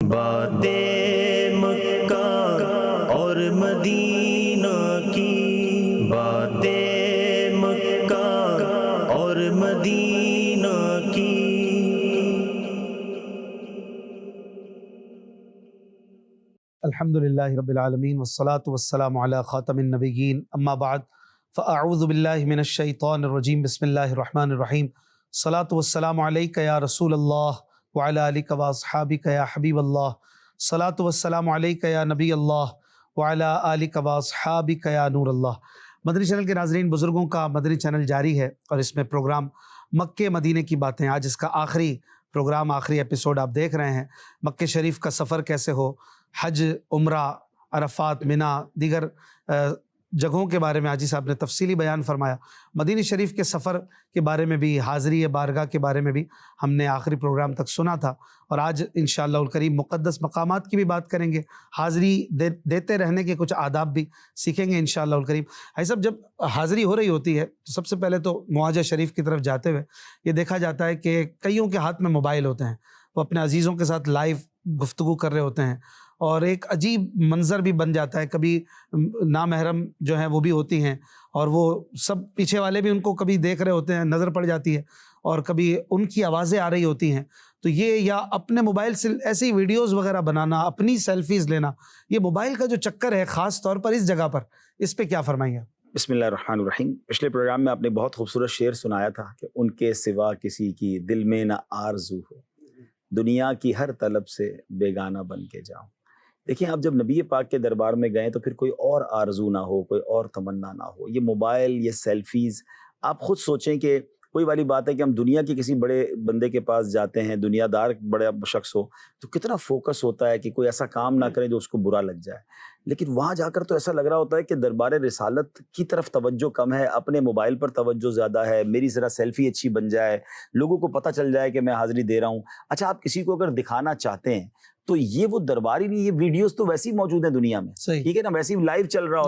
باتیں مکہ اور مدینہ کی، باتیں مکہ اور مدینہ کی۔ الحمدللہ رب العالمین والصلاة والسلام علی خاتم النبیین، اما بعد فاعوذ باللہ من الشیطان الرجیم، بسم اللہ الرحمن الرحیم۔ الصلاة والسلام علیک یا رسول اللہ وعلی آلک واصحابک یا حبیب اللہ، الصلاة والسلام علیک یا نبی اللہ وعلی آلک واصحابک یا نور اللہ۔ مدنی چینل کے ناظرین، بزرگوں کا مدنی چینل جاری ہے اور اس میں پروگرام مکہ مدینے کی باتیں، آج اس کا آخری پروگرام، آخری ایپیسوڈ آپ دیکھ رہے ہیں۔ مکہ شریف کا سفر کیسے ہو، حج، عمرہ، عرفات، منی، دیگر جگہوں کے بارے میں حاجی صاحب نے تفصیلی بیان فرمایا۔ مدینہ شریف کے سفر کے بارے میں بھی، حاضری بارگاہ کے بارے میں بھی ہم نے آخری پروگرام تک سنا تھا، اور آج انشاءاللہ الکریم مقدس مقامات کی بھی بات کریں گے، حاضری دیتے رہنے کے کچھ آداب بھی سیکھیں گے انشاءاللہ الکریم۔ بھائی صاحب، جب حاضری ہو رہی ہوتی ہے تو سب سے پہلے تو معاجہ شریف کی طرف جاتے ہوئے یہ دیکھا جاتا ہے کہ کئیوں کے ہاتھ میں موبائل ہوتے ہیں، وہ اپنے عزیزوں کے ساتھ لائیو گفتگو کر رہے ہوتے ہیں، اور ایک عجیب منظر بھی بن جاتا ہے۔ کبھی نامحرم جو ہیں وہ بھی ہوتی ہیں، اور وہ سب پیچھے والے بھی ان کو کبھی دیکھ رہے ہوتے ہیں، نظر پڑ جاتی ہے، اور کبھی ان کی آوازیں آ رہی ہوتی ہیں۔ تو یہ یا اپنے موبائل سے ایسی ویڈیوز وغیرہ بنانا، اپنی سیلفیز لینا، یہ موبائل کا جو چکر ہے خاص طور پر اس جگہ پر، اس پہ کیا فرمائیں گے؟ بسم اللہ الرحمن الرحیم۔ پچھلے پروگرام میں آپ نے بہت خوبصورت شعر سنایا تھا کہ ان کے سوا کسی کی دل میں نہ آرزو ہو، دنیا کی ہر طلب سے بیگانہ بن کے جاؤں۔ دیکھیں، آپ جب نبی پاک کے دربار میں گئے تو پھر کوئی اور آرزو نہ ہو، کوئی اور تمنا نہ ہو۔ یہ موبائل، یہ سیلفیز، آپ خود سوچیں کہ کوئی والی بات ہے کہ ہم دنیا کے کسی بڑے بندے کے پاس جاتے ہیں، دنیا دار بڑا شخص ہو، تو کتنا فوکس ہوتا ہے کہ کوئی ایسا کام نہ کرے جو اس کو برا لگ جائے، لیکن وہاں جا کر تو ایسا لگ رہا ہوتا ہے کہ دربار رسالت کی طرف توجہ کم ہے، اپنے موبائل پر توجہ زیادہ ہے، میری ذرا سیلفی اچھی بن جائے، لوگوں کو پتہ چل جائے کہ میں حاضری دے رہا ہوں۔ اچھا، آپ کسی کو اگر دکھانا چاہتے ہیں تو یہ وہ دربار ہی نہیں، یہ ویڈیوز تو ویسے ہی موجود ہیں دنیا میں، ٹھیک ہے نا، ویسے ہی لائیو چل رہا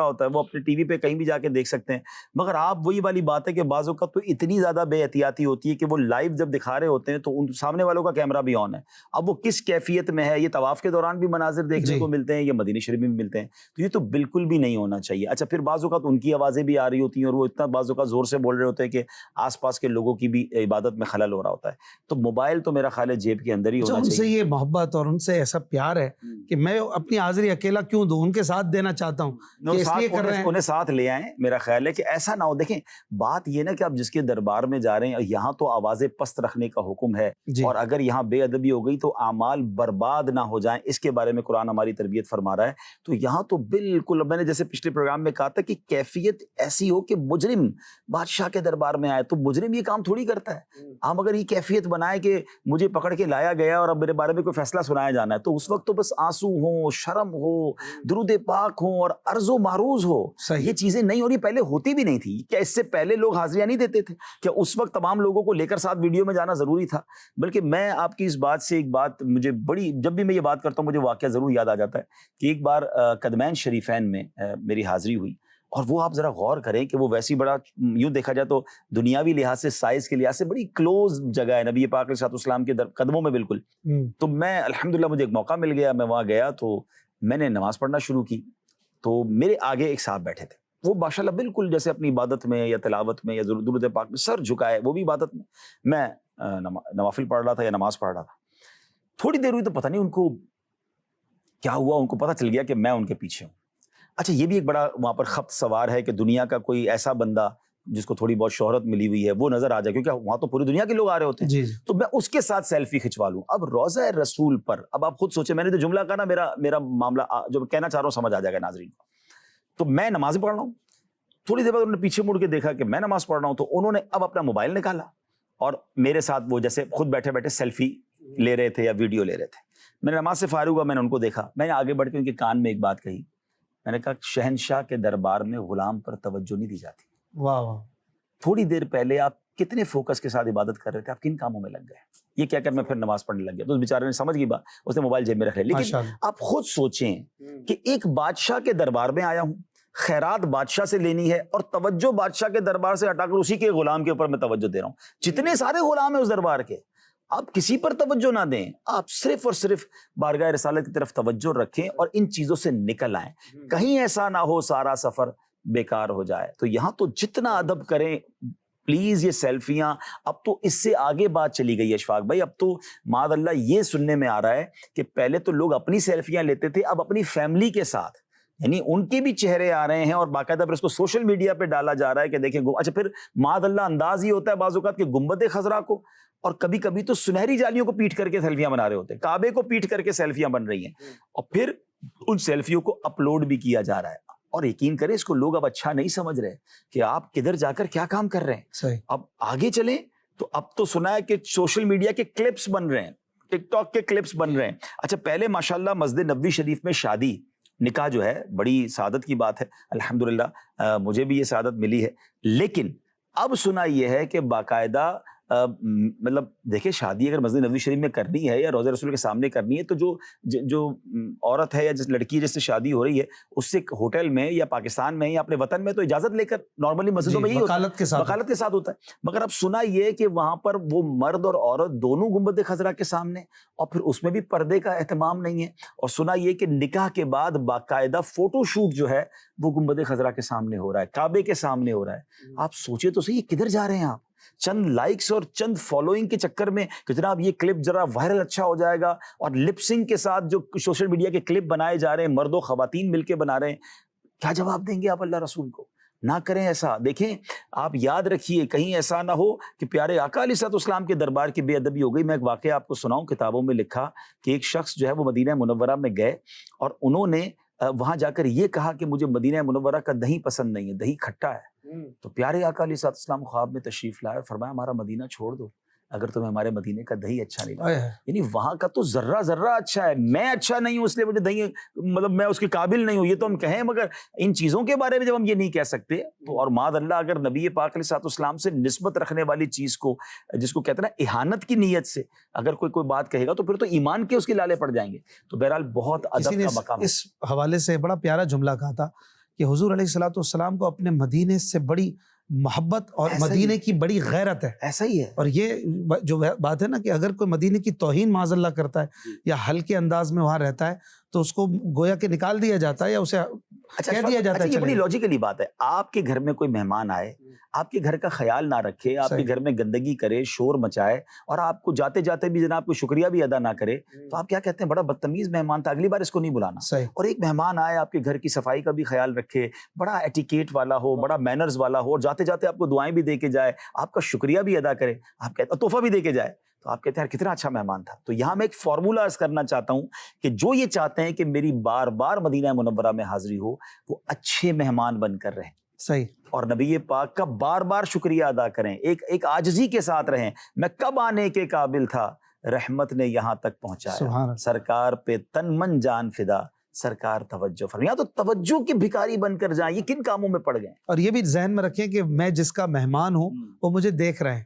ہوتا ہے، وہ اپنے ٹی وی پہ کہیں بھی جا کے دیکھ سکتے ہیں۔ مگر آپ وہی والی بات ہے کہ بعض اوقات تو اتنی زیادہ بے احتیاطی ہوتی ہے کہ وہ لائیو جب دکھا رہے ہوتے ہیں تو ان سامنے والوں کا کیمرہ بھی آن ہے، اب وہ کس کیفیت میں ہے، یہ طواف کے دوران بھی مناظر دیکھنے کو ملتے ہیں، یہ مدینہ شریف میں بھی ملتے ہیں، تو یہ تو بالکل بھی نہیں ہونا چاہیے۔ اچھا، پھر بعض اوقات ان کی آوازیں بھی آ رہی ہوتی ہیں اور وہ اتنا بعض اوقات زور سے بول رہے ہوتے ہیں کہ آس پاس کے لوگوں کی بھی عبادت میں خلل ہو رہا ہوتا ہے، تو موبائل تو میرا خیال ہے جیب کے اندر ہی ہونا چاہیے۔ ان سے یہ محبت اور ان سے ایسا پیار ہے کہ میں اپنی حاضری اکیلا کیوں دوں، ان کے ساتھ دینا چاہتا ہوں، کہ اس لیے کر رہے ہیں، انہیں ساتھ لے آئیں۔ میرا خیال ہے کہ ایسا نہ ہو۔ دیکھیں، بات یہ نا کہ آپ جس کے دربار میں جا رہے ہیں، یہاں تو آوازیں پست رکھنے کا حکم ہے، اور اگر یہاں بے ادبی ہو گئی تو اعمال برباد نہ ہو جائیں، اس کے بارے میں قرآن ہماری تربیت فرما رہا ہے۔ تو یہاں تو بالکل، میں نے جیسے پچھلے پروگرام میں کہا تھا کہ کیفیت ایسی ہو کہ مجرم بادشاہ کے دربار میں آئے، تو مجرم یہ کام تھوڑی کرتا ہے۔ ہم اگر یہ کیفیت بنائے کہ مجھے پکڑ کے لایا گیا اور اب میرے بارے میں کوئی فیصلہ سنایا جانا ہے، تو اس وقت تو بس آنسو ہوں، شرم ہو، درود پاک ہوں اور عرض و معروض ہو۔ یہ چیزیں نہیں ہو رہی، پہلے ہوتی بھی نہیں تھی۔ کیا اس سے پہلے لوگ حاضریاں نہیں دیتے تھے؟ کیا اس وقت تمام لوگوں کو لے کر ساتھ ویڈیو میں جانا ضروری تھا؟ بلکہ میں آپ کی اس بات سے ایک بات مجھے بڑی، جب بھی میں یہ بات کرتا ہوں مجھے واقعہ ضرور یاد آ جاتا ہے کہ ایک بار قدمین شریفین میں میری حاضری ہوئی، اور وہ آپ ذرا غور کریں کہ وہ ویسی بڑا، یوں دیکھا جائے تو دنیاوی لحاظ سے، سائز کے لحاظ سے بڑی کلوز جگہ ہے نبی پاک علیہ السلام کے قدموں میں بالکل۔ تو میں الحمدللہ مجھے ایک موقع مل گیا، میں وہاں گیا تو میں نے نماز پڑھنا شروع کی، تو میرے آگے ایک صاحب بیٹھے تھے، وہ ماشاءاللہ بالکل جیسے اپنی عبادت میں یا تلاوت میں یا درود پاک میں سر جھکائے، وہ بھی عبادت میں نوافل پڑھ رہا تھا یا نماز پڑھ رہا تھا۔ تھوڑی دیر ہوئی تو پتہ نہیں ان کو کیا ہوا، ان کو پتہ چل گیا کہ میں ان کے پیچھے ہوں۔ اچھا، یہ بھی ایک بڑا وہاں پر خبط سوار ہے کہ دنیا کا کوئی ایسا بندہ جس کو تھوڑی بہت شہرت ملی ہوئی ہے وہ نظر آ جائے، کیونکہ وہاں تو پوری دنیا کے لوگ آ رہے ہوتے ہیں، تو میں اس کے ساتھ سیلفی کھنچوا لوں۔ اب روضہ رسول پر، اب آپ خود سوچیں، میں نے جو جملہ کہا نا، میرا معاملہ جو میں کہنا چاہ رہا ہوں سمجھ آ جائے گا ناظرین کو۔ تو میں نماز پڑھ رہا ہوں، تھوڑی دیر بعد انہوں نے پیچھے مڑ کے دیکھا کہ میں نماز پڑھ رہا ہوں، تو انہوں نے اب اپنا موبائل نکالا اور میرے ساتھ وہ جیسے خود بیٹھے بیٹھے سیلفی لے رہے تھے یا ویڈیو لے رہے تھے۔ میں نے نماز سے فارغ ہوا، میں نے ان کو دیکھا، میں نے آگے بڑھ کے ان کے کان میں ایک بات کہی، میں نے کہا شہنشاہ کے دربار میں غلام پر توجہ نہیں دی جاتی۔ واہ واہ، تھوڑی دیر پہلے آپ کتنے فوکس کے ساتھ عبادت کر رہے تھے، آپ کن کاموں میں لگ گئے؟ یہ کیا کر میں پھر نماز پڑھنے لگ گیا۔ تو اس بیچارے نے سمجھ گئی بات، اس نے موبائل جیب میں رکھ لیا۔ لیکن آپ خود سوچیں کہ ایک بادشاہ کے دربار میں آیا ہوں، خیرات بادشاہ سے لینی ہے، اور توجہ بادشاہ کے دربار سے ہٹا کر اسی کے غلام کے اوپر میں توجہ دے رہا ہوں۔ جتنے سارے غلام ہیں اس دربار کے، آپ کسی پر توجہ نہ دیں, آپ صرف اور صرف بارگاہ رسالت کی طرف توجہ رکھیں اور ان چیزوں سے نکل آئیں. کہیں ایسا نہ ہو سارا سفر بیکار ہو جائے. تو یہاں تو جتنا ادب کریں پلیز. یہ سیلفیاں اب تو اس سے آگے بات چلی گئی ہے اشفاق بھائی. اب تو معاذ اللہ یہ سننے میں آ رہا ہے کہ پہلے تو لوگ اپنی سیلفیاں لیتے تھے, اب اپنی فیملی کے ساتھ, یعنی ان کے بھی چہرے آ رہے ہیں اور باقاعدہ پھر اس کو سوشل میڈیا پہ ڈالا جا رہا ہے کہ دیکھیں. اچھا پھر معاذ اللہ انداز یہ ہوتا ہے بعض اوقات کہ گنبد خضرا کو اور کبھی کبھی تو سنہری جالیوں کو پیٹ کر کے سیلفیاں بنا رہے ہوتے ہیں, کعبے کو پیٹ کر کے سیلفیاں بن رہی ہیں اور پھر ان سیلفیوں کو اپلوڈ بھی کیا جا رہا ہے. اور یقین کریں اس کو لوگ اب اچھا نہیں سمجھ رہے کہ آپ کدھر جا کر کیا کام کر رہے ہیں. صحیح. اب آگے چلیں تو اب تو سنا ہے کہ سوشل میڈیا کے کلپس بن رہے ہیں, ٹک ٹاک کے کلپس بن رہے ہیں. اچھا پہلے ماشاءاللہ مسجد نبوی شریف میں شادی نکاح جو ہے بڑی سعادت کی بات ہے, الحمدللہ مجھے بھی یہ سعادت ملی ہے. لیکن اب سنا یہ ہے کہ باقاعدہ مطلب دیکھیں شادی اگر مسجد نبوی شریف میں کرنی ہے یا روضہ رسول کے سامنے کرنی ہے تو جو عورت ہے یا جس لڑکی جس سے شادی ہو رہی ہے اس سے ہوٹل میں یا پاکستان میں یا اپنے وطن میں تو اجازت لے کر نارملی مسجدوں میں یہی وکالت کے ساتھ ہوتا ہے. مگر اب سنا یہ کہ وہاں پر وہ مرد اور عورت دونوں گنبد خضرا کے سامنے اور پھر اس میں بھی پردے کا اہتمام نہیں ہے. اور سنا یہ کہ نکاح کے بعد باقاعدہ فوٹو شوٹ جو ہے وہ گنبد خضرا کے سامنے ہو رہا ہے, کعبے کے سامنے ہو رہا ہے. آپ سوچے تو صحیح یہ کدھر جا رہے ہیں آپ. چند لائکس اور چند فالوئنگ کے چکر میں کہ جناب یہ کلپ ذرا وائرل اچھا ہو جائے گا, اور لپ سنگ کے ساتھ جو سوشل میڈیا کے کلپ بنائے جا رہے ہیں مرد و خواتین مل کے بنا رہے ہیں, کیا جواب دیں گے آپ اللہ رسول کو؟ نہ کریں ایسا. دیکھیں آپ یاد رکھیے کہیں ایسا نہ ہو کہ پیارے آقا علیہ الصلوۃ والسلام کے دربار کی بے ادبی ہو گئی. میں ایک واقعہ آپ کو سناؤں, کتابوں میں لکھا کہ ایک شخص جو ہے وہ مدینہ منورہ میں گئے اور انہوں نے وہاں جا کر یہ کہا کہ مجھے مدینہ منورہ کا دہی پسند نہیں ہے, دہی کھٹا ہے. تو پیارے آقا علیہ الصلوۃ والسلام خواب میں تشریف لائے, فرمایا ہمارا مدینہ چھوڑ دو اگر تمہیں ہمارے مدینے کا دہی اچھا نہیں لگا. یعنی وہاں کا تو ذرہ ذرہ اچھا ہے, میں اچھا نہیں ہوں اس لیے مجھے دہی مطلب میں اس کے قابل نہیں ہوں یہ تو ہم کہیں, مگر ان چیزوں کے بارے میں جب ہم یہ نہیں کہہ سکتے تو اور معاذ اللہ اگر نبی پاک علیہ الصلوۃ والسلام سے نسبت رکھنے والی چیز کو جس کو کہتے ہیں نا اہانت کی نیت سے اگر کوئی بات کہے گا تو پھر تو ایمان کے اس کے لالے پڑ جائیں گے. تو بہرحال بہت ادب کا مقام. اس حوالے سے بڑا پیارا جملہ کہا تھا کہ حضور علیہ الصلوۃ والسلام کو اپنے مدینے سے بڑی محبت اور مدینے کی بڑی غیرت ہے. ایسا ہی ہے. اور یہ جو بات ہے نا کہ اگر کوئی مدینے کی توہین معاذ اللہ کرتا ہے یا ہلکے انداز میں وہاں رہتا ہے تو اس کو گویا کہ نکال دیا جاتا ہے یا اسے کہہ دیا جاتا ہے. یہ بڑی لاجیکلی بات ہے. آپ کے گھر میں کوئی مہمان آئے, آپ کے گھر کا خیال نہ رکھے, آپ کے گھر میں گندگی کرے, شور مچائے اور آپ کو جاتے جاتے بھی جناب کو شکریہ بھی ادا نہ کرے تو آپ کیا کہتے ہیں بڑا بدتمیز مہمان تھا, اگلی بار اس کو نہیں بلانا. اور ایک مہمان آئے آپ کے گھر کی صفائی کا بھی خیال رکھے, بڑا ایٹیکیٹ والا ہو, بڑا مینرز والا ہو اور جاتے جاتے آپ کو دعائیں بھی دے کے جائے, آپ کا شکریہ بھی ادا کرے, آپ کہتے تحفہ بھی دے کے جائے, تو آپ کہتے ہیں یار کتنا اچھا مہمان تھا. تو یہاں میں ایک فارمولا عرض کرنا چاہتا ہوں کہ جو یہ چاہتے ہیں کہ میری بار بار مدینہ منورہ میں حاضری ہو وہ اچھے مہمان بن کر رہیں. صحیح. اور نبی پاک کا بار بار شکریہ ادا کریں, ایک عاجزی کے ساتھ رہیں. میں کب آنے کے قابل تھا, رحمت نے یہاں تک پہنچایا, سرکار پہ تن من جان فدا, سرکار توجہ فرمائیں. تو توجہ کے بھکاری بن کر جائیں, یہ کن کاموں میں پڑ گئے. اور یہ بھی ذہن میں رکھیں کہ میں جس کا مہمان ہوں وہ مجھے دیکھ رہے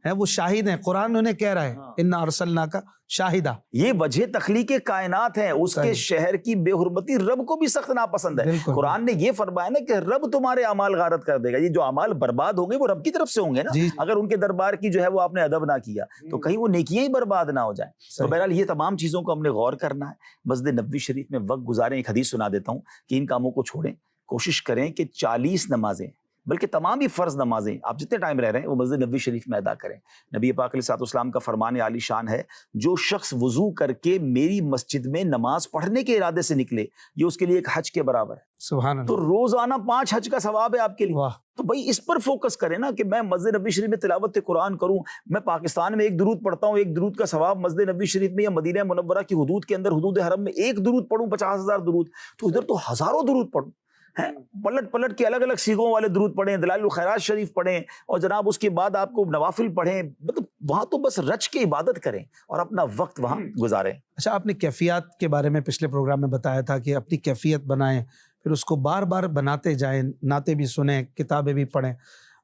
ہیں, وہ شاہد ہیں. قرآن انہیں کہہ رہا ہے انا ارسلناک شاہدہ. یہ وجہ تخلیق کائنات ہے. اس کے شہر کی بے حرمتی رب کو بھی سخت ناپسند ہے. قرآن نے یہ فرمایا نا کہ رب تمہارے اعمال غارت کر دے گا. یہ جو اعمال برباد ہوں گے وہ رب کی طرف سے ہوں گے نا, اگر ان کے دربار کی جو ہے وہ آپ نے ادب نہ کیا تو کہیں وہ نیکیاں ہی برباد نہ ہو جائیں. تو بہرحال یہ تمام چیزوں کو ہم نے غور کرنا ہے. مسجد نبوی شریف میں وقت گزاریں. ایک حدیث سنا دیتا ہوں کہ ان کاموں کو چھوڑیں, کوشش کریں کہ 40 نمازیں بلکہ تمام ہی فرض نمازیں آپ جتنے ٹائم رہ رہے ہیں وہ مسجد نبوی شریف میں ادا کریں. نبی پاک علیہ الصلوۃ والسلام کا فرمان عالی شان ہے, جو شخص وضو کر کے میری مسجد میں نماز پڑھنے کے ارادے سے نکلے یہ اس کے لیے ایک حج کے برابر ہے. سبحان اللہ. تو روزانہ 5 حج کا ثواب ہے آپ کے لیے. تو بھائی اس پر فوکس کریں نا کہ میں مسجد نبوی شریف میں تلاوت قرآن کروں. میں پاکستان میں ایک درود پڑھتا ہوں, ایک درود کا ثواب مسجد نبوی شریف میں یا مدینہ منورہ کی حدود کے اندر حدود حرم میں ایک درود پڑھوں 50,000 درود, تو ادھر تو ہزاروں درود پڑھوں. پلٹ کے الگ الگ سیغوں والے درود پڑھیں, دلائل الخیرات شریف پڑھیں اور جناب اس کے بعد آپ کو نوافل پڑھیں. مطلب وہاں تو بس رچ کے عبادت کریں اور اپنا وقت وہاں گزاریں. اچھا, آپ نے کیفیات کے بارے میں پچھلے پروگرام میں بتایا تھا کہ اپنی کیفیت بنائیں, پھر اس کو بار بار بناتے جائیں, نعتیں بھی سنیں, کتابیں بھی پڑھیں.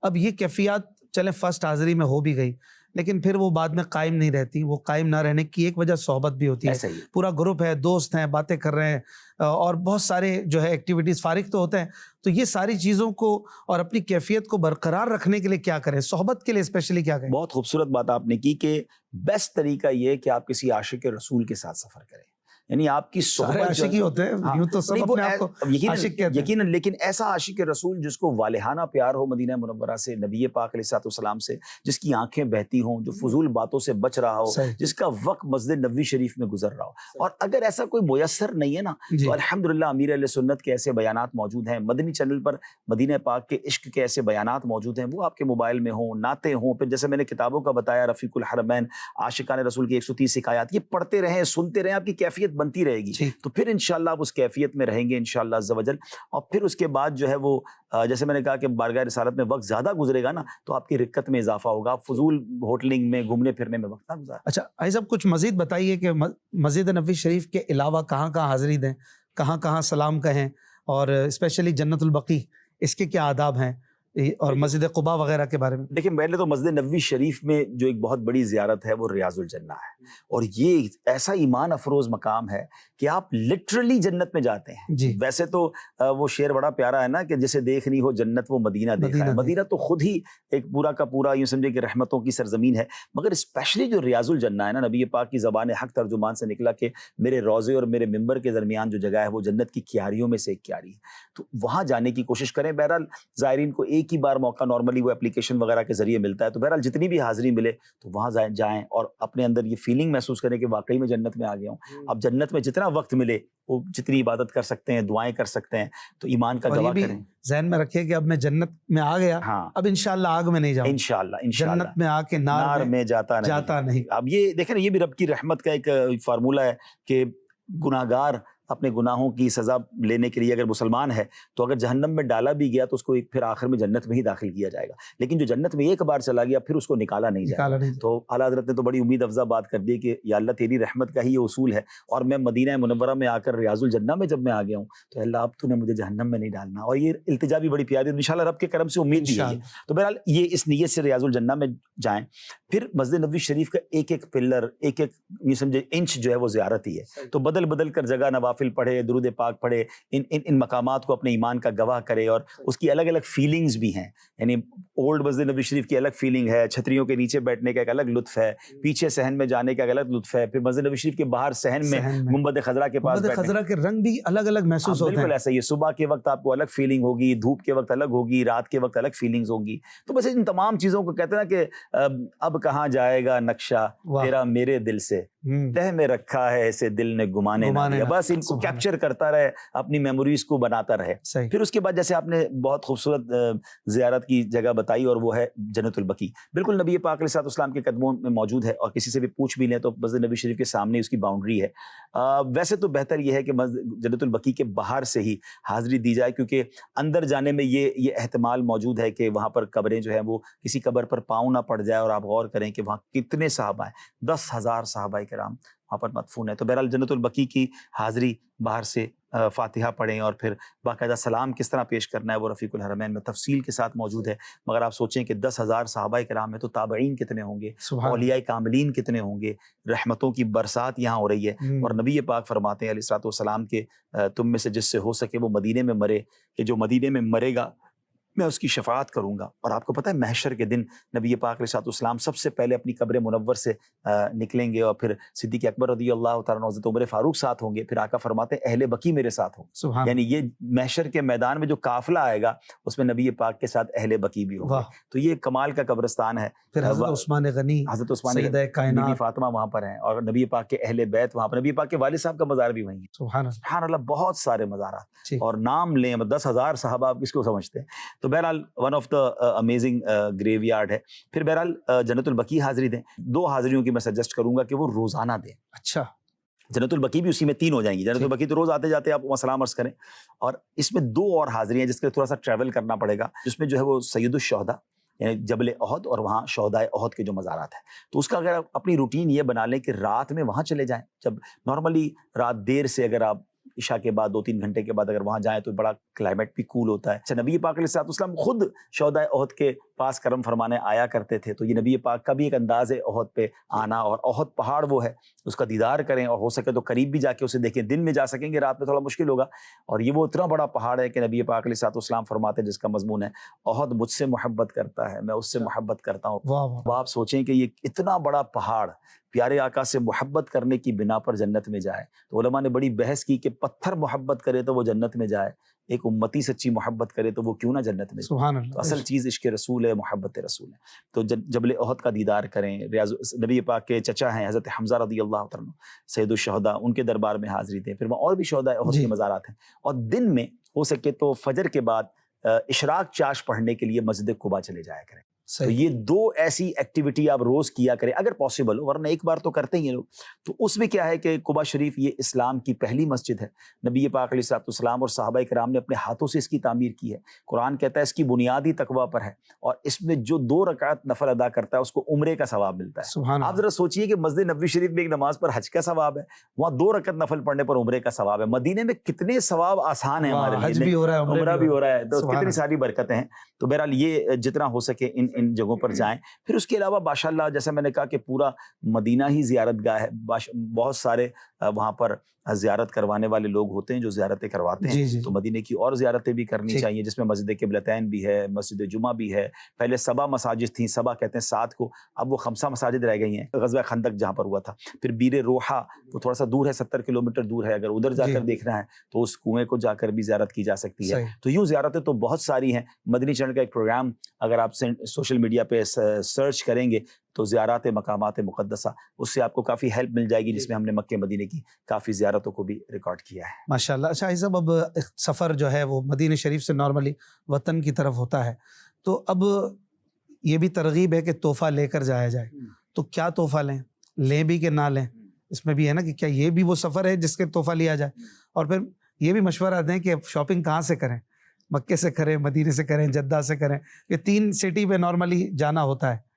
اب یہ کیفیات چلیں فرسٹ حاضری میں ہو بھی گئی, لیکن پھر وہ بعد میں قائم نہیں رہتی. وہ قائم نہ رہنے کی ایک وجہ صحبت بھی ہوتی ہے. ایسا ہی ہے. پورا گروپ ہے, دوست ہیں, باتیں کر رہے ہیں اور بہت سارے جو ہے ایکٹیویٹیز, فارغ تو ہوتے ہیں. تو یہ ساری چیزوں کو اور اپنی کیفیت کو برقرار رکھنے کے لیے کیا کریں, صحبت کے لیے اسپیشلی کیا کریں؟ بہت خوبصورت بات آپ نے کی کہ بیسٹ طریقہ یہ کہ آپ کسی عاشق رسول کے ساتھ سفر کریں. یعنی آپ کی سارے صحبت عاشق ہی ہوتے ہیں, یوں تو سب اپنے آپ کو عاشق کہتے ہیں. یقیناً, لیکن ایسا عاشق رسول جس کو والہانہ پیار ہو مدینہ منورہ سے, نبی پاک علیہ الصلوۃ والسلام سے, جس کی آنکھیں بہتی ہوں, جو فضول باتوں سے بچ رہا ہو, جس کا وقت مسجد نبوی شریف میں گزر رہا ہو. اور اگر ایسا کوئی میسر نہیں ہے نا, تو الحمدللہ امیر اہل سنت کے ایسے بیانات موجود ہیں, مدنی چینل پر مدینہ پاک کے عشق کے ایسے بیانات موجود ہیں, وہ آپ کے موبائل میں ہوں, نعتیں ہوں, پھر جیسے میں نے کتابوں کا بتایا رفیق الحرمین, عاشقان رسول کی 130 حکایات, یہ پڑھتے رہیں, سنتے رہیں, آپ کی کیفیت بنتی رہے گی. تو پھر انشاءاللہ آپ اس کیفیت میں رہیں گے انشاءاللہ عز و جل. اور پھر اس کے بعد جو ہے وہ جیسے میں نے کہا کہ بارگاہ رسالت میں وقت زیادہ گزرے گا نا, تو آپ کی رکت میں اضافہ ہوگا, آپ فضول ہوٹلنگ میں گھومنے پھرنے میں وقت نہ گزاریں. اچھا بھائی صاحب, کچھ مزید بتائیے کہ مسجد نبوی شریف کے علاوہ کہاں کہاں حاضری دیں, کہاں کہاں سلام کہیں, اور اسپیشلی جنت البقیع اس کے کیا آداب ہیں, اور مسجد قباء وغیرہ کے بارے میں؟ دیکھیں, پہلے تو مسجد نبوی شریف میں جو ایک بہت بڑی زیارت ہے وہ ریاض الجنہ ہے, اور یہ ایسا ایمان افروز مقام ہے کہ آپ لٹرلی جنت میں جاتے ہیں. جی. ویسے تو وہ شعر بڑا پیارا ہے نا کہ جسے دیکھنی ہو جنت وہ مدینہ دیکھا ہے. مدینہ تو خود ہی ایک پورا کا پورا یوں سمجھے کہ رحمتوں کی سرزمین ہے, مگر اسپیشلی جو ریاض الجنہ ہے نا, نبی پاک کی زبان حق ترجمان سے نکلا کہ میرے روضے اور میرے ممبر کے درمیان جو جگہ ہے وہ جنت کی کیاریوں میں سے ایک کیاری ہے, تو وہاں جانے کی کوشش کریں. بہرحال زائرین کو ایک ہی بار موقع نارملی وہ اپلیکیشن وغیرہ کے ذریعے ملتا ہے, تو بہرحال جتنی بھی حاضری ملے تو وہاں جائیں اور اپنے اندر یہ فیلنگ محسوس کریں کہ واقعی میں جنت میں آ گیا ہوں. اب جنت میں جتنا وقت ملے وہ جتنی عبادت کر سکتے ہیں, دعائیں کر سکتے ہیں, تو ایمان کا گواہ کریں. ذہن میں رکھیں کہ اب میں جنت میں آ گیا, اب انشاءاللہ آگ میں نہیں جاؤں, انشاءاللہ جنت میں آ کے نار میں جاتا نہیں. اب یہ دیکھیں نا, یہ بھی رب کی رحمت کا ایک فارمولہ ہے کہ گناہگار اپنے گناہوں کی سزا لینے کے لیے اگر مسلمان ہے تو اگر جہنم میں ڈالا بھی گیا تو اس کو پھر آخر میں جنت میں ہی داخل کیا جائے گا, لیکن جو جنت میں ایک بار چلا گیا پھر اس کو نکالا نہیں جائے گا. تو اعلیٰ حضرت نے تو بڑی امید افزا بات کر دی کہ یا اللہ تیری رحمت کا ہی یہ اصول ہے, اور میں مدینہ منورہ میں آ کر ریاض الجنہ میں جب میں آ گیا ہوں تو اللہ اب تو نے مجھے جہنم میں نہیں ڈالنا. اور یہ التجا بھی بڑی پیاری, انشاءاللہ رب کے کرم سے امید بھی ہے. تو بہرحال یہ اس نیت سے ریاض الجنہ میں جائیں. پھر مسجد نبوی شریف کا ایک ایک پلر, ایک ایک یہ سمجھے انچ جو ہے وہ زیارت ہی ہے, تو بدل بدل کر جگہ نوافل پڑھے, درود پاک پڑھے, ان مقامات کو اپنے ایمان کا گواہ کرے. اور اس کی الگ الگ فیلنگز بھی ہیں, یعنی اولڈ مسجد نبوی شریف کی الگ فیلنگ ہے, چھتریوں کے نیچے بیٹھنے کا ایک الگ لطف ہے, پیچھے صحن میں جانے کا ایک الگ لطف ہے, پھر مسجد نبوی شریف کے باہر صحن میں گنبد خضرا کے پاس گنبد خضرا کے رنگ بھی الگ الگ محسوس ہوتے ہیں. بالکل ایسا ہی ہے, صبح کے وقت آپ کو الگ فیلنگ ہوگی, دھوپ کے وقت الگ ہوگی, رات کے وقت الگ فیلنگز ہوں گی. تو بس ان تمام چیزوں کو کہتے ہیں نا کہ اب کہاں جائے گا نقشہ تیرا میرے دل سے, تہ میں رکھا ہے اسے دل نے گمانے نہ دیا. بس ان کو کیپچر کرتا رہے, اپنی میموریز کو بناتا رہے. پھر اس کے بعد جیسے آپ نے بہت خوبصورت زیارت کی جگہ بتائی, اور وہ ہے جنت البقیع. بالکل نبی پاک علیہ الصلوۃ والسلام کے قدموں میں موجود ہے, اور کسی سے بھی پوچھ بھی لیں تو مسجد نبی شریف کے سامنے اس کی باؤنڈری ہے. ویسے تو بہتر یہ ہے کہ جنت البقیع کے باہر سے ہی حاضری دی جائے, کیونکہ اندر جانے میں یہ احتمال موجود ہے کہ وہاں پر قبریں جو ہیں وہ کسی قبر پر پاؤں نہ پڑ جائے. اور آپ غور کریں کہ وہاں کتنے صحابہ ہیں, 10,000 صحابہ کرام وہاں پر مدفون ہے. تو بہرحال جنت البقیع کی حاضری باہر سے فاتحہ پڑھیں, اور پھر باقاعدہ سلام کس طرح پیش کرنا ہے وہ رفیق الحرمین میں تفصیل کے ساتھ موجود ہے. مگر آپ سوچیں کہ 10,000 صحابہ کرام ہیں تو تابعین کتنے ہوں گے, اولیاء کاملین کتنے ہوں گے, رحمتوں کی برسات یہاں ہو رہی ہے. اور نبی پاک فرماتے ہیں علیہ الصلوۃ والسلام کے تم میں سے جس سے ہو سکے وہ مدینے میں مرے, کہ جو مدینے میں مرے گا میں اس کی شفاعت کروں گا. اور آپ کو پتہ ہے محشر کے دن نبی پاک علیہ الصلوۃ والسلام سب سے پہلے اپنی قبر منور سے نکلیں گے, اور پھر صدیق اکبر رضی اللہ تعالیٰ عنہ, حضرت عمر فاروق ساتھ ہوں گے. پھر آقا فرماتے ہیں اہل بقیع میرے ساتھ ہوں, یعنی یہ محشر کے میدان میں جو قافلہ آئے گا اس میں نبی پاک کے ساتھ اہل بقیع بھی ہوں گے. تو یہ کمال کا قبرستان ہے. پھر حضرت عثمان غنی, حضرت عثمان سیدہ کائنات بی بی فاطمہ وہاں پر ہیں, اور نبی پاک کے اہل بیت وہاں پر, نبی پاک کے والد صاحب کا مزار بھی وہیں ہے. سبحان اللہ, بہت سارے مزارات, اور نام لیں 10,000 صحابہ آپ کس کو سمجھتے ہیں. تو بہرحال one of the amazing graveyard ہے. پھر بہرحال جنت البقیع حاضری دیں. 2 حاضریوں کی میں سجیسٹ کروں گا کہ وہ روزانہ دیں. اچھا, جنت البقیع بھی اسی میں 3 ہو جائیں گی. جنت البقیع تو روز آتے جاتے آپ سلام عرض کریں, اور اس میں 2 اور حاضری ہیں جس کے لیے تھوڑا سا ٹریول کرنا پڑے گا, جس میں جو ہے وہ سید الشہداء یعنی جبل احد, اور وہاں شہداء احد کے جو مزارات ہیں. تو اس کا اگر آپ اپنی روٹین یہ بنا لیں کہ رات میں وہاں چلے جائیں, جب نارملی رات دیر سے اگر آپ عشاء کے بعد 2-3 گھنٹے کے بعد اگر وہاں جائیں تو بڑا کلائمیٹ بھی کول ہوتا ہے. اچھا نبی پاک علیہ الصلوۃ والسلام خود شہدائے احد کے پاس کرم فرمانے آیا کرتے تھے, تو یہ نبی پاک کا بھی ایک انداز ہے احد پہ آنا, اور احد پہاڑ وہ ہے اس کا دیدار کریں, اور ہو سکے تو قریب بھی جا کے اسے دیکھیں. دن میں جا سکیں گے, رات میں تھوڑا مشکل ہوگا. اور یہ وہ اتنا بڑا پہاڑ ہے کہ نبی پاک علیہ الصلوۃ والسلام فرماتے ہیں جس کا مضمون ہے احد مجھ سے محبت کرتا ہے, میں اس سے محبت کرتا ہوں. اب آپ سوچیں کہ یہ اتنا بڑا پہاڑ پیارے آقا سے محبت کرنے کی بنا پر جنت میں جائے. تو علماء نے بڑی بحث کی کہ پتھر محبت کرے تو وہ جنت میں جائے, ایک امتی سچی محبت کرے تو وہ کیوں نہ جنت میں. سبحان اللہ. تو اصل چیز عشق رسول ہے, محبت رسول ہے. تو جبل احد کا دیدار کریں. نبی پاک کے چچا ہیں حضرت حمزہ رضی اللہ عنہ سید الشہداء, ان کے دربار میں حاضری دیں. پھر وہاں اور بھی شہداء احد کے مزارات ہیں. اور دن میں ہو سکے تو فجر کے بعد اشراق چاش پڑھنے کے لیے مسجد قباء چلے جایا کریں. تو یہ 2 ایسی ایکٹیویٹی آپ روز کیا کریں اگر پاسبل ہو, ورنہ ایک بار تو کرتے ہی ہیں لوگ. تو اس میں کیا ہے کہ قباء شریف یہ اسلام کی پہلی مسجد ہے. نبی پاک علیہ الصلوۃ والسلام اور صحابہ کرام نے اپنے ہاتھوں سے اس کی تعمیر کی ہے. قرآن کہتا ہے اس کی بنیاد ہی تقویٰ پر ہے, اور اس میں جو 2 رکعت نفل ادا کرتا ہے اس کو عمرے کا ثواب ملتا ہے. آپ ذرا سوچئے کہ مسجد نبوی شریف میں ایک نماز پر حج کا ثواب ہے, وہاں 2 رکعت نفل پڑھنے پر عمرے کا ثواب ہے. مدینے میں کتنے ثواب آسان ہیں ہمارے لیے, حج بھی ہو رہا ہے, عمرہ بھی ہو رہا ہے, تو کتنی ساری برکتیں ہیں. تو بہرحال یہ جتنا ہو سکے ان جگہوں پر جائیں. پھر اس کے علاوہ ماشاءاللہ جیسے میں نے کہا کہ پورا مدینہ ہی زیارت گاہ ہے. بہت سارے وہاں پر زیارت کروانے والے لوگ ہوتے ہیں جو زیارتیں کرواتے ہیں. تو مدینے کی اور زیارتیں بھی کرنی چاہیے, جس میں مسجد قبلتین بھی ہے, مسجد جمعہ بھی ہے. پہلے 7 مساجد تھیں, 7 کہتے ہیں 7 کو, اب وہ 5 مساجد رہ گئی ہیں. غزوہ خندق جہاں پر ہوا تھا. پھر بیر روحہ وہ تھوڑا سا دور ہے, 70 کلومیٹر دور ہے. اگر ادھر جا کر دیکھنا ہے تو اس کنویں کو جا کر بھی زیارت کی جا سکتی ہے. تو یوں زیارتیں تو بہت ساری ہیں. مدنی چینل کا ایک پروگرام اگر آپ سوشل میڈیا پہ سرچ کریں گے تو زیارات مقامات مقدسہ, اس سے آپ کو کافی ہیلپ مل جائے گی, جس میں ہم نے مکہ مدینے کی کافی زیارتوں کو بھی ریکارڈ کیا ہے. ماشاءاللہ. اچھا حاجی صاحب, اب سفر جو ہے وہ مدینہ شریف سے نارملی وطن کی طرف ہوتا ہے, تو اب یہ بھی ترغیب ہے کہ تحفہ لے کر جایا جائے. تو کیا تحفہ لیں بھی کہ نہ لیں, اس میں بھی ہے نا کہ کیا یہ بھی وہ سفر ہے جس کے تحفہ لیا جائے. اور پھر یہ بھی مشورہ دیں کہ شاپنگ کہاں سے کریں, مکے سے کریں, مدینے سے کریں, جدہ سے کریں, یہ 3 سٹی پہ نارملی جانا ہوتا ہے.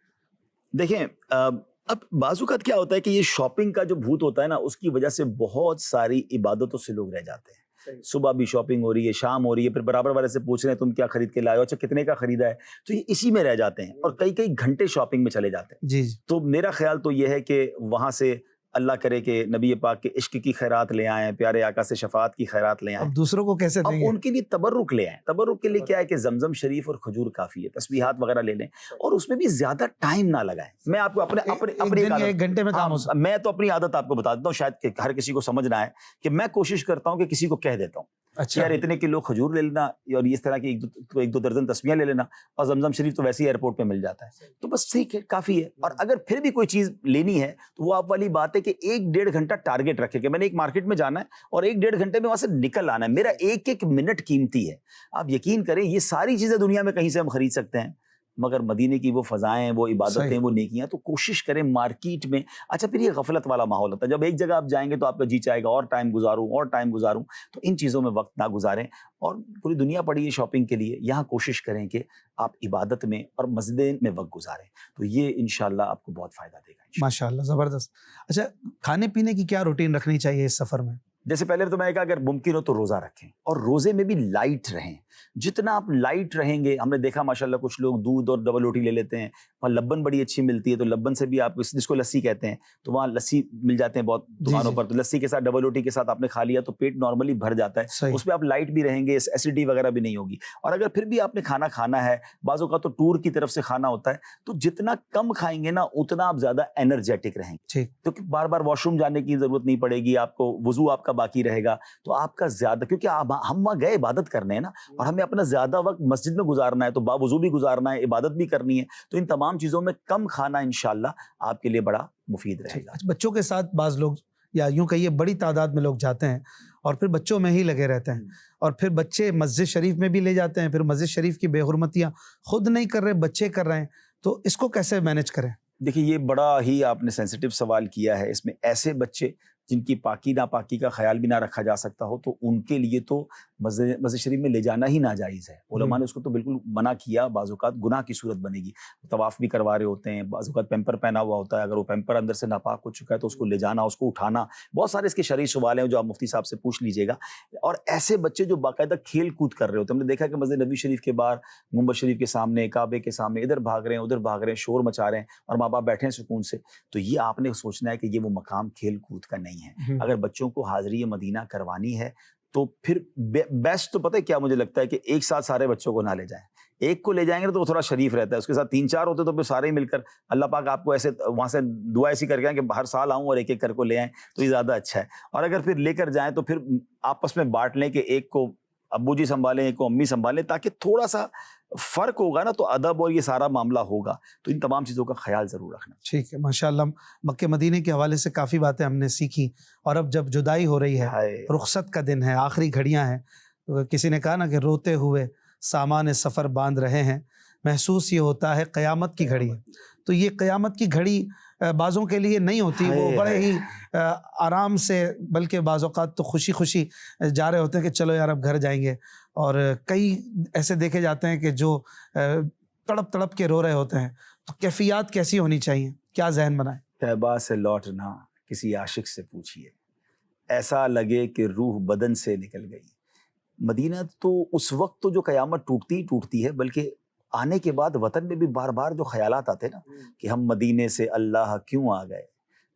دیکھیں اب بعض اوقات کیا ہوتا ہے کہ یہ شاپنگ کا جو بھوت ہوتا ہے نا, اس کی وجہ سے بہت ساری عبادتوں سے لوگ رہ جاتے ہیں. صبح بھی شاپنگ ہو رہی ہے, شام ہو رہی ہے, پھر برابر والے سے پوچھ رہے ہیں تم کیا خرید کے لائے ہو, اچھا کتنے کا خریدا ہے, تو یہ اسی میں رہ جاتے ہیں اور کئی گھنٹے شاپنگ میں چلے جاتے ہیں. جی. تو میرا خیال تو یہ ہے کہ وہاں سے اللہ کرے کہ نبی پاک کے عشق کی خیرات لے آئیں, پیارے آقا سے شفاعت کی خیرات لے آئیں. اب دوسروں کو کیسے دیں گے؟ اب ان کے لیے تبرک لے آئیں. تبرک کے لیے کیا ہے کہ زمزم شریف اور کھجور کافی ہے, تسبیحات وغیرہ لے لیں, اور اس میں بھی زیادہ ٹائم نہ لگائیں. میں آپ کو اپنے ایک گھنٹے میں کام ہو سکتا. میں تو اپنی عادت آپ کو بتا دیتا ہوں, شاید کہ ہر کسی کو سمجھ نہ آئے, کہ میں کوشش کرتا ہوں کہ کسی کو کہہ دیتا ہوں یار اتنے کلو کھجور لے لینا, اور اس طرح کی 1-2 درجن تسبیحاں لے لینا, اور زمزم شریف تو ویسے ہی ایئرپورٹ پہ مل جاتا ہے, تو بس ٹھیک ہے, کافی ہے. اور اگر پھر بھی کوئی چیز لینی ہے تو وہ آپ والی بات ہے کہ 1-1.5 گھنٹہ ٹارگٹ رکھے کہ میں نے ایک مارکیٹ میں جانا ہے اور 1-1.5 گھنٹے میں وہاں سے نکل آنا ہے, میرا 1-1 منٹ قیمتی ہے. آپ یقین کریں یہ ساری چیزیں دنیا میں کہیں سے ہم خرید سکتے ہیں, مگر مدینے کی وہ فضائیں, وہ عبادتیں, وہ نیکیاں, تو کوشش کریں مارکیٹ میں. اچھا پھر یہ غفلت والا ماحول ہوتا ہے, جب ایک جگہ آپ جائیں گے تو آپ کا جی چاہے گا اور ٹائم گزاروں, تو ان چیزوں میں وقت نہ گزاریں. اور پوری دنیا پڑی ہے شاپنگ کے لیے, یہاں کوشش کریں کہ آپ عبادت میں اور مسجد میں وقت گزاریں, تو یہ انشاءاللہ آپ کو بہت فائدہ دے گا. ماشاءاللہ, زبردست. اچھا, کھانے پینے کی کیا روٹین رکھنی چاہیے اس سفر میں؟ جیسے پہلے تو میں نے کہا اگر ممکن ہو تو روزہ رکھیں, اور روزے میں بھی لائٹ رہیں. جتنا آپ لائٹ رہیں گے, ہم نے دیکھا ماشاءاللہ کچھ لوگ دودھ اور ڈبل روٹی لے لیتے ہیں, وہاں لبن بڑی اچھی ملتی ہے, تو لبن سے بھی آپ جس کو لسی کہتے ہیں, تو وہاں لسی مل جاتے ہیں بہت دکانوں پر, تو لسی کے ساتھ ڈبل روٹی کے ساتھ آپ نے کھا لیا تو پیٹ نارملی بھر جاتا ہے. اس میں آپ لائٹ بھی رہیں گے, ایسیڈیٹی وغیرہ بھی نہیں ہوگی. اور اگر پھر بھی آپ نے کھانا کھانا ہے, بعضوں کا تو ٹور کی طرف سے کھانا ہوتا ہے, تو جتنا کم کھائیں گے نا اتنا آپ زیادہ انرجیٹک رہیں گے, کیونکہ بار بار واش روم جانے کی ضرورت نہیں پڑے گی آپ کو, وضو آپ کا باقی رہے گا, تو آپ کا زیادہ, کیونکہ ہم وہاں گئے عبادت کرنے ہیں نا, اور ہمیں اپنا زیادہ وقت مسجد میں گزارنا ہے, تو باوضو بھی گزارنا ہے, عبادت بھی کرنی ہے, تو ان تمام چیزوں میں کم کھانا انشاءاللہ آپ کے لیے بڑا مفید رہے گا. بچوں کے ساتھ بعض لوگ, یا یوں کہیے بڑی تعداد میں لوگ جاتے ہیں اور پھر بچوں میں ہی لگے رہتے ہیں, اور پھر بچے مسجد شریف میں بھی لے جاتے ہیں, پھر مسجد شریف کی بے حرمتیاں خود نہیں کر رہے, بچے کر رہے ہیں, تو اس کو کیسے مینیج کریں؟ دیکھیے یہ بڑا ہی آپ نے سینسیٹیو سوال کیا ہے. اس میں ایسے بچے جن کی پاکی ناپاکی کا خیال بھی نہ رکھا جا سکتا ہو، تو ان کے لیے تو مسجد شریف میں لے جانا ہی ناجائز ہے۔ علماء نے اس کو تو بالکل منع کیا، بعض اوقات گناہ کی صورت بنے گی۔ طواف بھی کروا رہے ہوتے ہیں، بعض اوقات پیمپر پہنا ہوا ہوتا ہے، اگر وہ پیمپر اندر سے ناپاک ہو چکا ہے تو اس کو لے جانا، اس کو اٹھانا، بہت سارے اس کے شرعی سوال ہیں جو آپ مفتی صاحب سے پوچھ لیجیے گا۔ اور ایسے بچے جو باقاعدہ کھیل کود کر رہے ہوتے ہیں، ہم نے دیکھا کہ مسجد نبوی شریف کے باہر، گنبد شریف کے سامنے، کعبے کے سامنے ادھر بھاگ رہے ہیں ادھر بھاگ رہے ہیں، شور مچا رہے ہیں، اور ماں باپ بیٹھے ہیں سکون سے، تو یہ آپ نے سوچنا ہے کہ یہ وہ مقام کھیل کود کا نہیں ہے۔ اگر بچوں کو حاضری مدینہ کروانی ہے تو پھر بیسٹ تو پتہ ہے کیا مجھے لگتا ہے کہ ایک ساتھ سارے بچوں کو نہ لے جائیں، ایک کو لے جائیں گے تو وہ تھوڑا شریف رہتا ہے، اس کے ساتھ 3-4 ہوتے تو پھر سارے ہی مل کر اللہ پاک آپ کو ایسے وہاں سے دعا ایسی کر کے آئیں کہ ہر سال آؤں اور ایک ایک کر کو لے آئیں تو یہ زیادہ اچھا ہے۔ اور اگر پھر لے کر جائیں تو پھر آپس میں بانٹ لیں کہ ایک کو ابو جی سنبھالیں ایک کو امی سنبھالیں، تاکہ تھوڑا سا فرق ہوگا نا تو ادب اور یہ سارا معاملہ ہوگا، تو ان تمام چیزوں کا خیال ضرور رکھنا۔ ٹھیک ہے، ماشاءاللہ مکہ مدینے کے حوالے سے کافی باتیں ہم نے سیکھی، اور اب جب جدائی ہو رہی ہے، رخصت کا دن ہے، آخری گھڑیاں ہیں، کسی نے کہا نا کہ روتے ہوئے سامان سفر باندھ رہے ہیں، محسوس یہ ہوتا ہے قیامت کی گھڑی ہے۔ تو یہ قیامت کی گھڑی بعضوں کے لیے نہیں ہوتی، وہ بڑے ہی آرام سے، بلکہ بعض اوقات تو خوشی خوشی جا رہے ہوتے ہیں کہ چلو یار اب گھر جائیں گے، اور کئی ایسے دیکھے جاتے ہیں کہ جو تڑپ تڑپ کے رو رہے ہوتے ہیں۔ تو کیفیات کیسی ہونی چاہیے، کیا ذہن بنائیں؟ طیبہ سے لوٹنا کسی عاشق سے پوچھئے، ایسا لگے کہ روح بدن سے نکل گئی۔ مدینہ تو اس وقت تو جو قیامت ٹوٹتی ہے، بلکہ آنے کے بعد وطن میں بھی بار بار جو خیالات آتے نا کہ ہم مدینے سے اللہ کیوں آ گئے،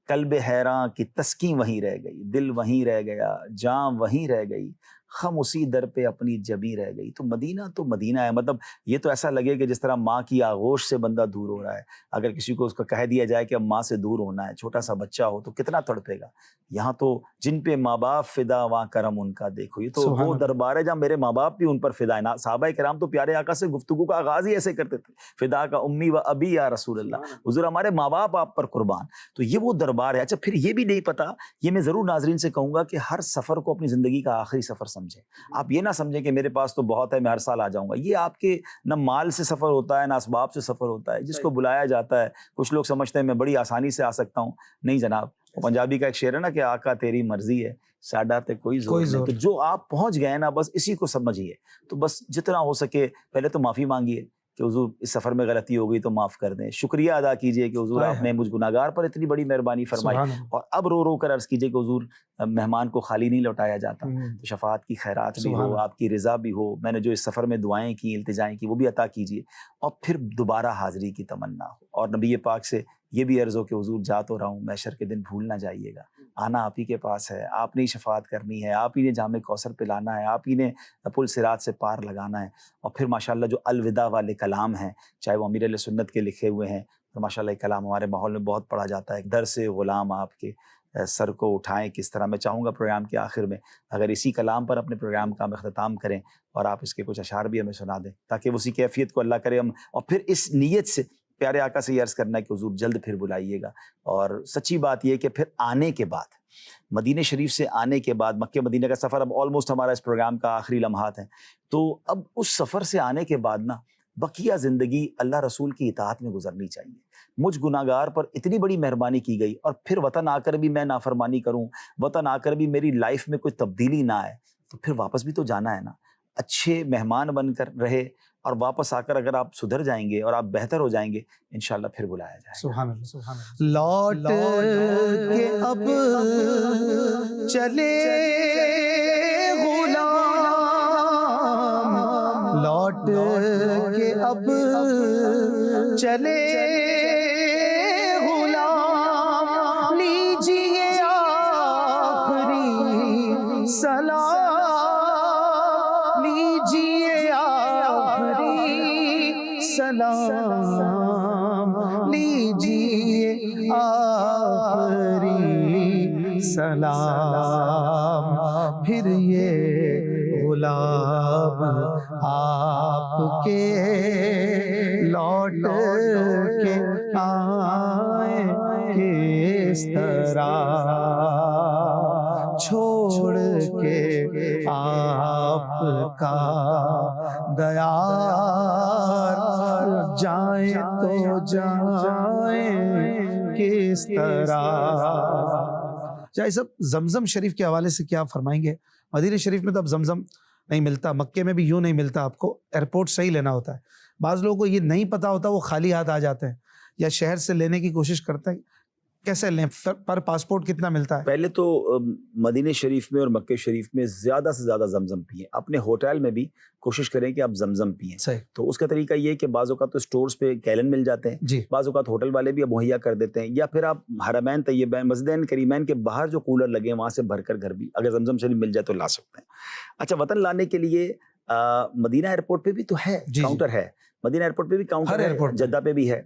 قلب حیراں کی تسکین وہیں رہ گئی، دل وہیں رہ گیا، جان وہیں رہ گئی، خم اسی در پہ اپنی جمی رہ گئی۔ تو مدینہ ہے، مطلب یہ تو ایسا لگے کہ جس طرح ماں کی آغوش سے بندہ دور ہو رہا ہے۔ اگر کسی کو اس کا کہہ دیا جائے کہ اب ماں سے دور ہونا ہے، چھوٹا سا بچہ ہو تو کتنا تڑپے گا۔ یہاں تو جن پہ ماں باپ فدا وہاں کرم ان کا دیکھو، یہ تو وہ دربار ہے جہاں میرے ماں باپ بھی ان پر فدا ہے۔ صحابہ کرام تو پیارے آقا سے گفتگو کا آغاز ہی ایسے کرتے تھے، فدا کا امی و ابی یا رسول اللہ، حضور ہمارے ماں باپ آپ پر قربان۔ تو یہ وہ دربار ہے۔ اچھا، پھر یہ بھی نہیں پتا، یہ میں ضرور ناظرین سے کہوں گا کہ ہر سفر کو اپنی زندگی کا آخری سفر سمجھیں۔ آپ یہ نہ سمجھیں کہ میرے پاس تو بہت ہے، میں ہر سال آ جاؤں گا۔ یہ آپ کے نہ مال سے سفر ہوتا ہے نہ اسباب سے سفر ہوتا ہے، جس کو بلایا جاتا ہے۔ کچھ لوگ سمجھتے ہیں میں بڑی آسانی سے آ سکتا ہوں، نہیں جناب۔ پنجابی کا ایک شعر ہے نا کہ آقا تیری مرضی ہے، ساڈا تے کوئی زور نہیں۔ تو جو آپ پہنچ گئے نا، بس اسی کو سمجھیے۔ تو بس جتنا ہو سکے پہلے تو معافی مانگیے کہ حضور اس سفر میں غلطی ہو گئی تو معاف کر دیں، شکریہ ادا کیجئے کہ حضور آپ نے مجھ گناہگار پر اتنی بڑی مہربانی فرمائی، اور اب رو رو کر عرض کیجئے کہ حضور مہمان کو خالی نہیں لوٹایا جاتا، تو شفاعت کی خیرات بھی ہو، آپ کی رضا بھی ہو، میں نے جو اس سفر میں دعائیں کی، التجائیں کی، وہ بھی عطا کیجئے، اور پھر دوبارہ حاضری کی تمنا ہو۔ اور نبی پاک سے یہ بھی عرض ہو کہ حضور جا تو رہا ہوں، محشر کے دن بھول نہ جائیے گا، آنا آپ ہی کے پاس ہے، آپ نے شفاعت کرنی ہے، آپ ہی نے جام کوثر پلانا ہے، آپ ہی نے پل صراط سے پار لگانا ہے۔ اور پھر ماشاءاللہ جو الوداع والے کلام ہیں، چاہے وہ امیر علیہ سنت کے لکھے ہوئے ہیں، تو ماشاءاللہ یہ کلام ہمارے ماحول میں بہت پڑھا جاتا ہے۔ در سے غلام آپ کے سر کو اٹھائیں کس طرح، میں چاہوں گا پروگرام کے آخر میں اگر اسی کلام پر اپنے پروگرام کا ہم اختتام کریں اور آپ اس کے کچھ اشعار بھی ہمیں سنا دیں، تاکہ اسی کیفیت کو اللہ کرے ہم، اور پھر اس نیت سے پیارے آقا سے یہ عرض کرنا ہے کہ حضور جلد پھر بلائیے گا۔ اور سچی بات یہ کہ پھر آنے کے بعد، مدینہ شریف سے آنے کے بعد، مکہ مدینہ کا سفر اب آلموسٹ ہمارا اس پروگرام کا آخری لمحات ہیں، تو اب اس سفر سے آنے کے بعد نا بقیہ زندگی اللہ رسول کی اطاعت میں گزرنی چاہیے۔ مجھ گناہگار پر اتنی بڑی مہربانی کی گئی، اور پھر وطن آ کر بھی میں نافرمانی کروں، وطن آ کر بھی میری لائف میں کوئی تبدیلی نہ آئے، تو پھر واپس بھی تو جانا ہے نا۔ اچھے مہمان بن کر رہے، اور واپس آ کر اگر آپ سدھر جائیں گے اور آپ بہتر ہو جائیں گے، انشاءاللہ پھر بلایا جائے گا۔ سبحان اللہ، سبحان اللہ۔ لوٹ کے اب چلے غلام، لوٹ کے اب چلے غلام، لیجیے آخری سلام، لیجیے آخری سلام، لیجیے آخری سلام، پھر یہ غلام آپ کے لوٹ کے آئیں کس طرح، چھوڑ کے آپ کا دیار، جائیں تو جائیں کس طرح۔ جائے صاحب زمزم شریف کے حوالے سے کیا فرمائیں گے؟ مدینہ شریف میں تو اب زمزم نہیں ملتا، مکے میں بھی یوں نہیں ملتا، آپ کو ایئرپورٹ سے ہی لینا ہوتا ہے. بعض لوگوں کو یہ نہیں پتہ ہوتا، وہ خالی ہاتھ آ جاتے ہیں یا شہر سے لینے کی کوشش کرتے ہیں. کیسے لیں؟ پر پاسپورٹ کتنا ملتا ہے؟ پہلے تو مدینہ شریف میں اور مکہ شریف میں زیادہ سے زیادہ زمزم پئیں. اپنے ہوٹل میں بھی کوشش کریں کہ آپ زمزم پئیں. صحیح. تو اس کا طریقہ یہ ہے کہ بعض اوقات تو اسٹورز پہ گیلن مل جاتے ہیں، جی. بعض اوقات ہوٹل والے بھی اب مہیا کر دیتے ہیں، یا پھر آپ حرمین طیبین مسجدین کریمین کے باہر جو کولر لگے ہیں وہاں سے بھر کر گھر بھی اگر زمزم شریف مل جائے تو لا سکتے ہیں. اچھا، وطن لانے کے لیے مدینہ ایئرپورٹ پہ بھی تو ہے کاؤنٹر ہے، مدینہ ایئرپورٹ پہ بھی کاؤنٹر ہے، جدہ پہ بھی ہے.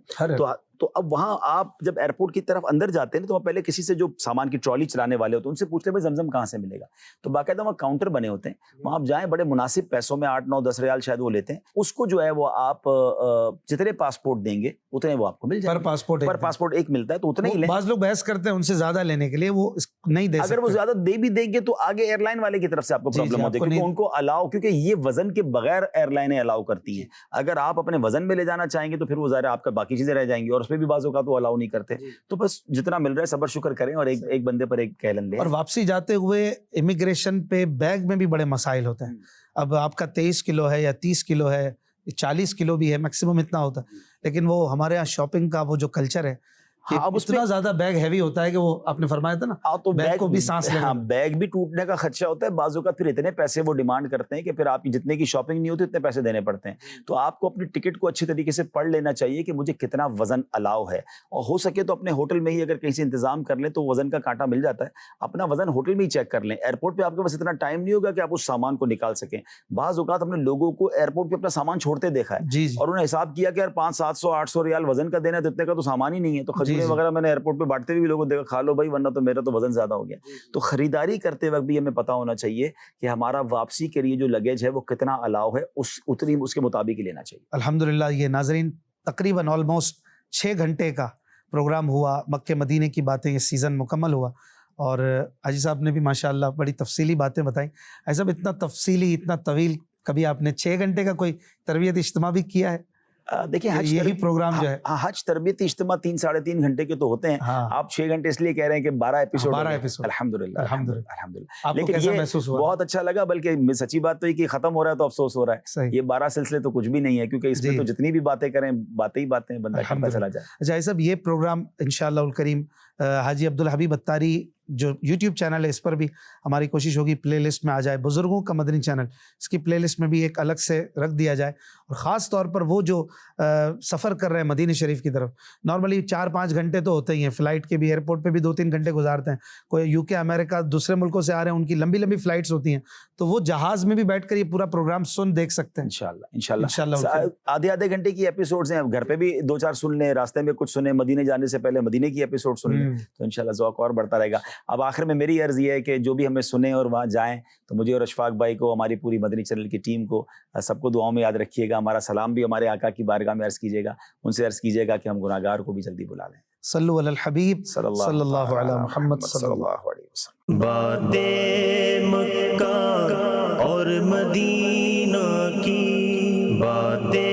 تو اب وہاں آپ جب ایئرپورٹ کی طرف اندر جاتے ہیں تو وہاں پہلے کسی سے جو سامان کی ٹرالی چلانے والے ہوتے ہیں ان سے پوچھتے ہیں بھائی زمزم کہاں سے ملے گا. تو باقاعدہ وہاں کاؤنٹر بنے ہوتے ہیں، وہاں آپ جائیں، بڑے مناسب پیسوں میں 8 9 10 ریال شاید وہ لیتے ہیں. اس کو جو ہے وہ آپ جتنے پاسپورٹ دیں گے اتنے وہ آپ کو مل جائے. پر پاسپورٹ ایک ملتا ہے تو اتنے ہی لیں. بعض لوگ بحث کرتے ہیں ان سے زیادہ لینے کے لیے، وہ نہیں دے سکتے. اگر وہ زیادہ دے بھی دیں گے تو آگے ایئر لائن والے کی طرف سے آپ کو پرابلم ہوتی ہے، کیونکہ ان کو الاؤ، کیونکہ یہ وزن کے بغیر ایئر لائنیں الاؤ کرتی ہیں. اگر آپ اپنے وزن میں لے جانا چاہیں گے تو پھر وہ ظاہر آپ کا باقی چیزیں رہ جائیں گی، اور اس پہ بھی بعض اوقات وہ الاؤ نہیں کرتے. تو بس جتنا مل رہا ہے صبر شکر کریں اور ایک بندے پر ایک کیلن لیں. اور واپسی جاتے ہوئے امیگریشن پہ بیگ میں بھی بڑے مسائل ہوتے ہیں. اب آپ کا 23 کلو ہے یا 30 کلو ہے، 40 کلو بھی ہے، میکسیمم اتنا ہوتا ہے. لیکن وہ ہمارے یہاں شاپنگ کا وہ جو کلچر ہے، اب اتنا زیادہ بیگ ہیوی ہوتا ہے کہ وہ آپ نے فرمایا تھا نا، تو بیگ کو بھی سانس لینا، بیگ بھی ٹوٹنے کا خدشہ ہوتا ہے. بعض اوقات پھر اتنے پیسے وہ ڈیمانڈ کرتے ہیں کہ پھر آپ کی جتنے کی شاپنگ نہیں ہوتی اتنے پیسے دینے پڑتے ہیں. تو آپ کو اپنی ٹکٹ کو اچھی طریقے سے پڑھ لینا چاہیے کہ مجھے کتنا وزن الاؤ ہے، اور ہو سکے تو اپنے ہوٹل میں ہی اگر کہیں سے انتظام کر لیں تو وزن کا کانٹا مل جاتا ہے. اپنا وزن ہوٹل میں ہی چیک کر لیں. ایئرپورٹ پہ آپ کے پاس اتنا ٹائم نہیں ہوگا کہ آپ اس سامان کو نکال سکیں. بعض اوقات ہم نے لوگوں کو ایئرپورٹ پہ اپنا سامان چھوڑتے دیکھا ہے، اور انہوں نے حساب کیا کہ یار 500 700 800 ریال وزن کا دینا ہے تو اتنے کا تو سامان ہی نہیں ہے. تو کھجوریں وغیرہ میں نے ایئرپورٹ پہ بانٹتے ہوئے لوگوں کو دیکھا، کھا لو بھائی ورنہ تو میرا تو وزن زیادہ ہو گیا. تو خریداری کرتے وقت بھی ہمیں پتا ہونا چاہیے کہ ہمارا واپسی کے لیے جو لگیج ہے وہ کتنا الاؤ ہے، اتنی اس کے مطابق ہی لینا چاہیے. الحمدللہ. یہ ناظرین تقریباً آلموسٹ 6 گھنٹے کا پروگرام ہوا، مکہ مدینے کی باتیں، یہ سیزن مکمل ہوا، اور حاجی صاحب نے بھی ماشاءاللہ بڑی تفصیلی باتیں بتائیں. ایسا اتنا تفصیلی، اتنا طویل کبھی آپ نے 6 گھنٹے کا کوئی تربیت اجتماع بھی کیا ہے؟ دیکھیں یہی پروگرام جو ہے حج تربیتی اجتماع 3 ساڑھے 3 گھنٹے کے تو ہوتے ہیں. آپ 6 گھنٹے اس لیے کہہ رہے ہیں کہ 12 ایپیسوڈ. الحمدللہ. لیکن یہ بہت اچھا لگا، بلکہ سچی بات تو یہ کہ ختم ہو رہا ہے تو افسوس ہو رہا ہے. یہ 12 سلسلے تو کچھ بھی نہیں ہے، کیونکہ اس میں تو جتنی بھی باتیں کریں باتیں ہی باتیں، بندہ کرتا چلا جائے. اچھا صاحب، یہ پروگرام انشاءاللہ الکریم حاجی عبدالحبیب اتاری جو یوٹیوب چینل ہے اس پر بھی ہماری کوشش ہوگی پلے لسٹ میں آ جائے. بزرگوں کا مدنی چینل، اس کی پلے لسٹ میں بھی ایک الگ سے رکھ دیا جائے. اور خاص طور پر وہ جو سفر کر رہے ہیں مدینہ شریف کی طرف، نارملی 4-5 گھنٹے تو ہوتے ہی ہیں، فلائٹ کے بھی، ایئرپورٹ پہ بھی 2-3 گھنٹے گزارتے ہیں. کوئی یو کے، امریکہ، دوسرے ملکوں سے آ رہے ہیں، ان کی لمبی لمبی فلائٹس ہوتی ہیں، تو وہ جہاز میں بھی بیٹھ کر یہ پورا پروگرام دیکھ سکتے ہیں انشاءاللہ. آدھے گھنٹے کی ایپیسوڈز ہیں، گھر پہ بھی 2-4 سن لیں، راستے میں کچھ سنیں، مدینے جانے سے پہلے مدینے کی ایپیسوڈ سن لیں، تو انشاءاللہ ذوق اور بڑھتا رہے گا. اب آخر میں میری عرض یہ ہے کہ جو بھی ہمیں سنیں اور وہاں جائیں تو مجھے اور اشفاق بھائی کو، ہماری پوری مدنی چینل کی ٹیم کو، سب کو دعاؤں میں یاد رکھیے گا. ہمارا سلام بھی ہمارے آقا کی بارگاہ میں عرض کیجیے گا، ان سے عرض کیجیے گا کہ ہم گناہگار کو بھی جلدی بلا لیں. صلو علی الحبیب صلی اللہ علی محمد صلی اللہ علیہ وسلم. باتیں مکہ اور مدینہ کی، باتیں